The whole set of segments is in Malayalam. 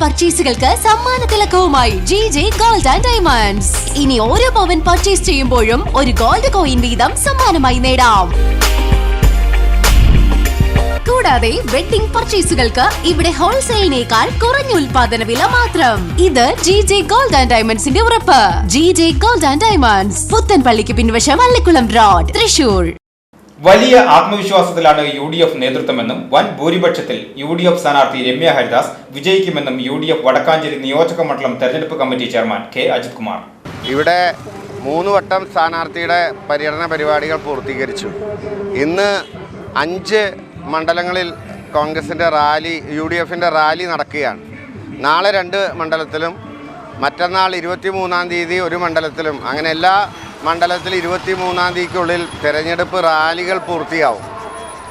പർച്ചേസുകൾക്ക് സമ്മാന തിലകവുമായി GJ Gold and Diamonds. ഇനി ഓരോ പവൻ പർച്ചേസ് ചെയ്യുമ്പോഴും ഒരു ഗോൾഡ് കോയിൻ വീതം സമ്മാനമായി നേടാം. കൂടാതെ വെഡിംഗ് പർച്ചേസുകൾക്ക് ഇവിടെ ഹോൾസെയിലിനേക്കാൾ കുറഞ്ഞ ഉൽപാദന വില മാത്രം. ഇത് GJ Gold and Diamondsന്റെ ഉറപ്പ്. GJ Gold and Diamonds, പുത്തൻപള്ളിക്ക് പിൻവശം അള്ളിക്കുളം റോഡ്, തൃശൂർ. വലിയ ആത്മവിശ്വാസത്തിലാണ് UDF നേതൃത്വമെന്നും വൻ ഭൂരിപക്ഷത്തിൽ UDF സ്ഥാനാർത്ഥി രമ്യ ഹരിദാസ് വിജയിക്കുമെന്നും UDF വടക്കാഞ്ചേരി നിയോജക മണ്ഡലം തെരഞ്ഞെടുപ്പ് committee chairman K. Ajith Kumar. ഇവിടെ 3 വട്ടം സ്ഥാനാർത്ഥിയുടെ പര്യടന പരിപാടികൾ പൂർത്തീകരിച്ചു. ഇന്ന് 5 മണ്ഡലങ്ങളിൽ കോൺഗ്രസിൻ്റെ റാലി, UDFിൻ്റെ റാലി നടക്കുകയാണ്. നാളെ 2 മണ്ഡലത്തിലും മറ്റന്നാൾ 23-ാം തീയതി ഒരു മണ്ഡലത്തിലും, അങ്ങനെ എല്ലാ മണ്ഡലത്തിൽ 23-ാം തീയതിക്കുള്ളിൽ തെരഞ്ഞെടുപ്പ് റാലികൾ പൂർത്തിയാവും.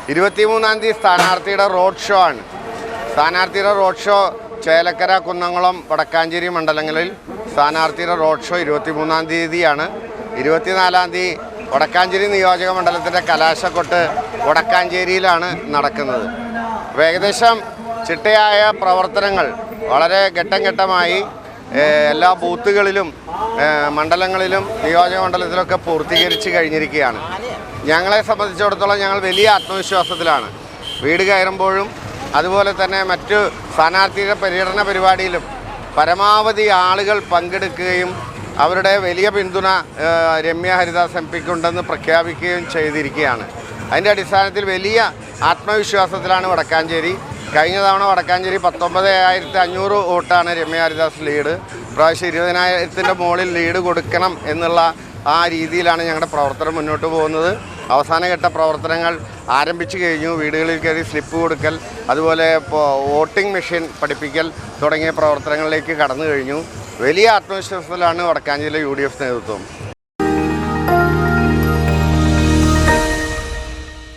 23-ാം തീയതി സ്ഥാനാർത്ഥിയുടെ റോഡ് ഷോ ആണ്. സ്ഥാനാർത്ഥിയുടെ റോഡ് ഷോ ചേലക്കര, കുന്നംകുളം, വടക്കാഞ്ചേരി മണ്ഡലങ്ങളിൽ സ്ഥാനാർത്ഥിയുടെ റോഡ് ഷോ 23-ാം തീയതിയാണ്. 24-ാം തീയതി വടക്കാഞ്ചേരി നിയോജക മണ്ഡലത്തിൻ്റെ കലാശക്കൊട്ട് വടക്കാഞ്ചേരിയിലാണ് നടക്കുന്നത്. ഏകദേശം ചിട്ടയായ പ്രവർത്തനങ്ങൾ വളരെ ഘട്ടം ഘട്ടമായി എല്ലാ ബൂത്തുകളിലും മണ്ഡലങ്ങളിലും നിയോജക മണ്ഡലത്തിലൊക്കെ പൂർത്തീകരിച്ച് കഴിഞ്ഞിരിക്കുകയാണ്. ഞങ്ങളെ സംബന്ധിച്ചിടത്തോളം ഞങ്ങൾ വലിയ ആത്മവിശ്വാസത്തിലാണ്. വീട് കയറുമ്പോഴും അതുപോലെ തന്നെ മറ്റു സ്ഥാനാർത്ഥിയുടെ പര്യടന പരിപാടിയിലും പരമാവധി ആളുകൾ പങ്കെടുക്കുകയും അവരുടെ വലിയ പിന്തുണ രമ്യ ഹരിദാസ് MPക്കുണ്ടെന്ന് പ്രഖ്യാപിക്കുകയും ചെയ്തിരിക്കുകയാണ്. അതിൻ്റെ അടിസ്ഥാനത്തിൽ വലിയ ആത്മവിശ്വാസത്തിലാണ് വടക്കാഞ്ചേരി. കഴിഞ്ഞ തവണ വടക്കാഞ്ചേരി 19,500 വോട്ടാണ് രമ്യ ഹരിദാസ് ലീഡ്. പ്രാവശ്യം 20,000-ൻ്റെ മുകളിൽ ലീഡ് കൊടുക്കണം എന്നുള്ള ആ രീതിയിലാണ് ഞങ്ങളുടെ പ്രവർത്തനം മുന്നോട്ട് പോകുന്നത്. അവസാനഘട്ട പ്രവർത്തനങ്ങൾ ആരംഭിച്ചു കഴിഞ്ഞു. വീടുകളിൽ കയറി സ്ലിപ്പ് കൊടുക്കൽ, അതുപോലെ വോട്ടിംഗ് മെഷീൻ പഠിപ്പിക്കൽ തുടങ്ങിയ പ്രവർത്തനങ്ങളിലേക്ക് കടന്നു കഴിഞ്ഞു. വലിയ ആത്മവിശ്വാസത്തിലാണ് വടക്കാഞ്ചേരിയിലെ UDF നേതൃത്വം.